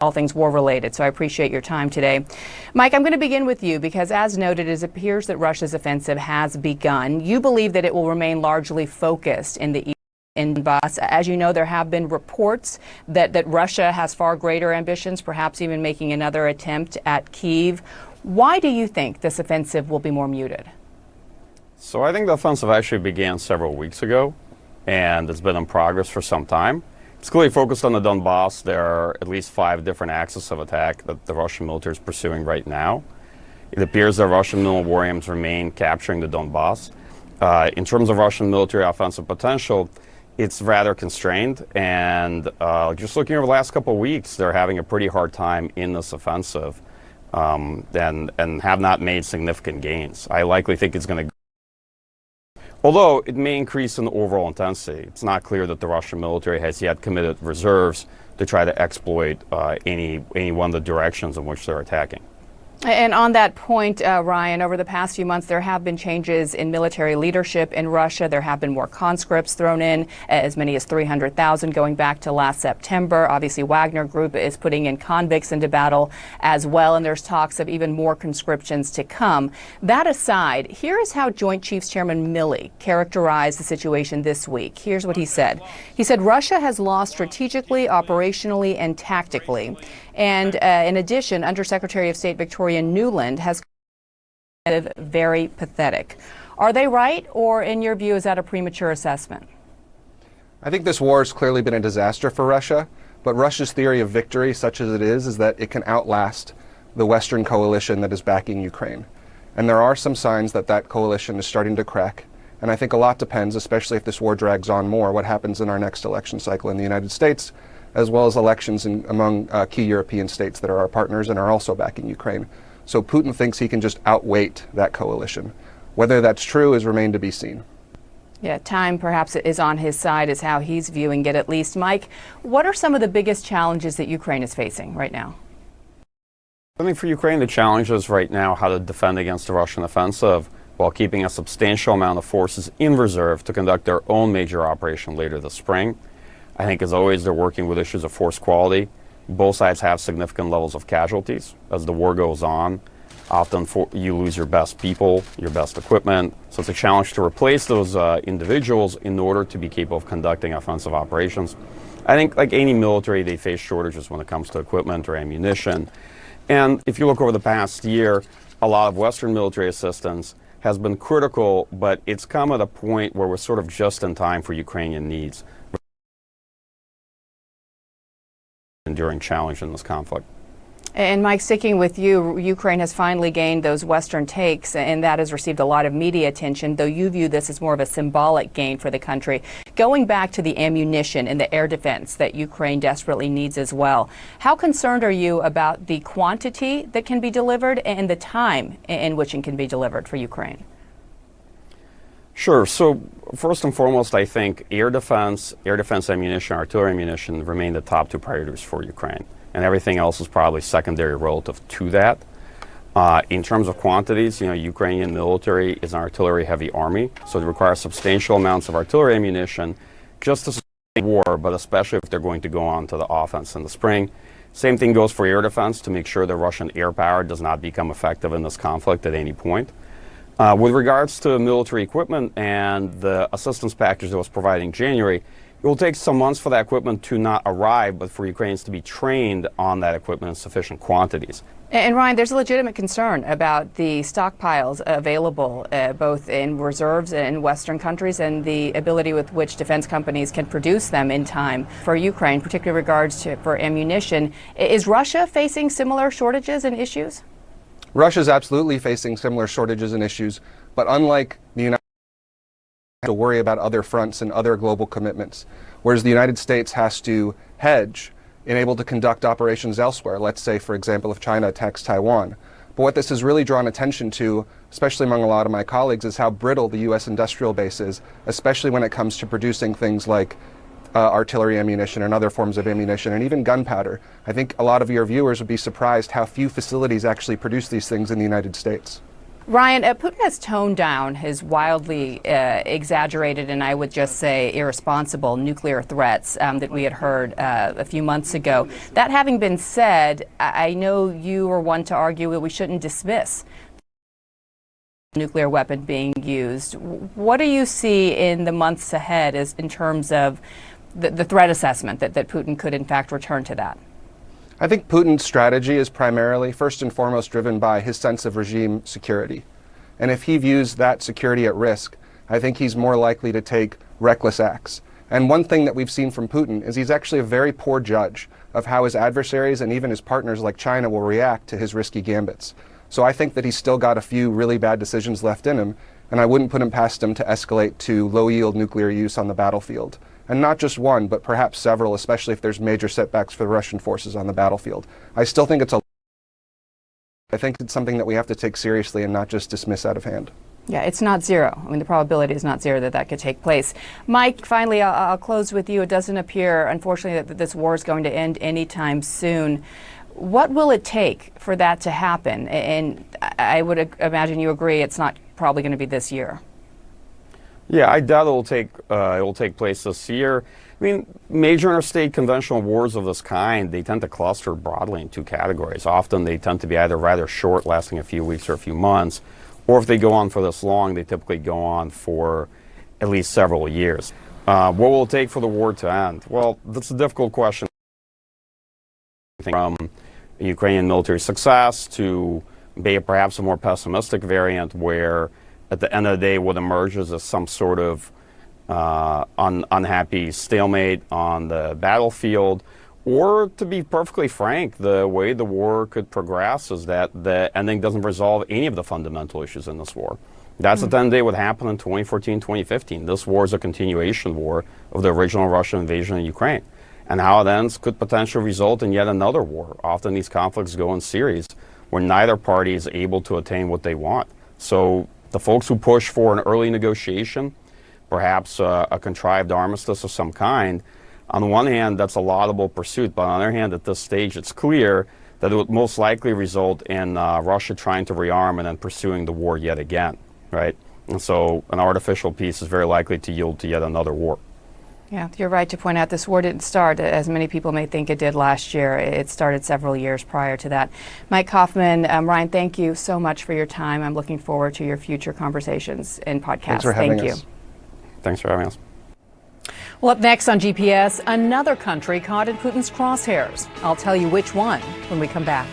all things war-related, so I appreciate your time today. Mike, I'm going to begin with you because, as noted, it appears that Russia's offensive has begun. You believe that it will remain largely focused in the Donbass. As you know, there have been reports that Russia has far greater ambitions, perhaps even making another attempt at Kyiv. Why do you think this offensive will be more muted? So I think the offensive actually began several weeks ago, and it's been in progress for some time. It's clearly focused on the Donbass. There are at least 5 different axes of attack that the Russian military is pursuing right now. It appears that Russian military war aims remain capturing the Donbass. In terms of Russian military offensive potential, it's rather constrained, and just looking over the last couple of weeks, they're having a pretty hard time in this offensive and have not made significant gains. I likely think it's going to, although it may increase in the overall intensity. It's not clear that the Russian military has yet committed reserves to try to exploit any one of the directions in which they're attacking. And on that point, Ryan, over the past few months, there have been changes in military leadership in Russia. There have been more conscripts thrown in, as many as 300,000 going back to last September. Obviously, Wagner Group is putting in convicts into battle as well, and there's talks of even more conscriptions to come. That aside, here is how Joint Chiefs Chairman Milley characterized the situation this week. Here's what he said. He said, Russia has lost strategically, operationally, and tactically. And in addition, Undersecretary of State Victoria Nuland has called very pathetic. Are they right, or in your view, is that a premature assessment? I think this war has clearly been a disaster for Russia, but Russia's theory of victory, such as it is that it can outlast the Western coalition that is backing Ukraine. And there are some signs that that coalition is starting to crack. And I think a lot depends, especially if this war drags on more, what happens in our next election cycle in the United States, as well as elections among key European states that are our partners and are also backing Ukraine. So Putin thinks he can just outweight that coalition. Whether that's true is remained to be seen. Yeah, time perhaps is on his side is how he's viewing it, at least. Mike, what are some of the biggest challenges that Ukraine is facing right now? I think for Ukraine, the challenge is right now how to defend against the Russian offensive while keeping a substantial amount of forces in reserve to conduct their own major operation later this spring. I think, as always, they're working with issues of force quality. Both sides have significant levels of casualties. As the war goes on, often you lose your best people, your best equipment. So it's a challenge to replace those individuals in order to be capable of conducting offensive operations. I think, like any military, they face shortages when it comes to equipment or ammunition. And if you look over the past year, a lot of Western military assistance has been critical, but it's come at a point where we're sort of just in time for Ukrainian needs. Enduring challenge in this conflict. And Mike, sticking with you, Ukraine has finally gained those Western takes, and that has received a lot of media attention, though you view this as more of a symbolic gain for the country. Going back to the ammunition and the air defense that Ukraine desperately needs as well, how concerned are you about the quantity that can be delivered and the time in which it can be delivered for Ukraine? Sure. So first and foremost, I think air defense ammunition, artillery ammunition remain the top 2 priorities for Ukraine. And everything else is probably secondary relative to that. In terms of quantities, Ukrainian military is an artillery-heavy army, so it requires substantial amounts of artillery ammunition just to sustain war, but especially if they're going to go on to the offense in the spring. Same thing goes for air defense to make sure the Russian air power does not become effective in this conflict at any point. With regards to military equipment and the assistance package that was provided in January, it will take some months for that equipment to not arrive, but for Ukrainians to be trained on that equipment in sufficient quantities. And Ryan, there's a legitimate concern about the stockpiles available both in reserves in Western countries and the ability with which defense companies can produce them in time for Ukraine, particularly in regards to for ammunition. Is Russia facing similar shortages and issues? Russia is absolutely facing similar shortages and issues, but unlike the United States, to worry about other fronts and other global commitments, whereas the United States has to hedge and able to conduct operations elsewhere. Let's say, for example, if China attacks Taiwan. But what this has really drawn attention to, especially among a lot of my colleagues, is how brittle the U.S. industrial base is, especially when it comes to producing things like artillery ammunition and other forms of ammunition, and even gunpowder. I think a lot of your viewers would be surprised how few facilities actually produce these things in the United States. Ryan, Putin has toned down his wildly exaggerated and I would just say irresponsible nuclear threats that we had heard a few months ago. That having been said, I know you are one to argue that we shouldn't dismiss nuclear weapon being used. What do you see in the months ahead as in terms of the threat assessment that Putin could in fact return to that? I think Putin's strategy is primarily, first and foremost, driven by his sense of regime security. And if he views that security at risk, I think he's more likely to take reckless acts. And one thing that we've seen from Putin is he's actually a very poor judge of how his adversaries and even his partners like China will react to his risky gambits. So I think that he's still got a few really bad decisions left in him, and I wouldn't put him past him to escalate to low-yield nuclear use on the battlefield. And not just one, but perhaps several, especially if there's major setbacks for the Russian forces on the battlefield. I still think I think it's something that we have to take seriously and not just dismiss out of hand. Yeah, it's not zero. I mean, the probability is not zero that could take place. Mike, finally, I'll close with you. It doesn't appear, unfortunately, that this war is going to end anytime soon. What will it take for that to happen? And I would imagine you agree it's not probably going to be this year. Yeah, I doubt it will take place this year. I mean, major interstate conventional wars of this kind, they tend to cluster broadly in two categories. Often they tend to be either rather short, lasting a few weeks or a few months, or if they go on for this long, they typically go on for at least several years. What will it take for the war to end? Well, that's a difficult question. From Ukrainian military success to perhaps a more pessimistic variant where at the end of the day, what emerges is some sort of unhappy stalemate on the battlefield. Or, to be perfectly frank, the way the war could progress is that the ending doesn't resolve any of the fundamental issues in this war. That's at the end of the day what happened in 2014, 2015. This war is a continuation war of the original Russian invasion of Ukraine. And how it ends could potentially result in yet another war. Often these conflicts go in series where neither party is able to attain what they want. So the folks who push for an early negotiation, perhaps a contrived armistice of some kind, on the one hand, that's a laudable pursuit, but on the other hand, at this stage, it's clear that it would most likely result in Russia trying to rearm and then pursuing the war yet again, right? And so an artificial peace is very likely to yield to yet another war. Yeah, you're right to point out this war didn't start, as many people may think it did last year. It started several years prior to that. Mike Kofman, Ryan, thank you so much for your time. I'm looking forward to your future conversations and podcasts. Thanks for having us. Thanks for having us. Well, up next on GPS, another country caught in Putin's crosshairs. I'll tell you which one when we come back.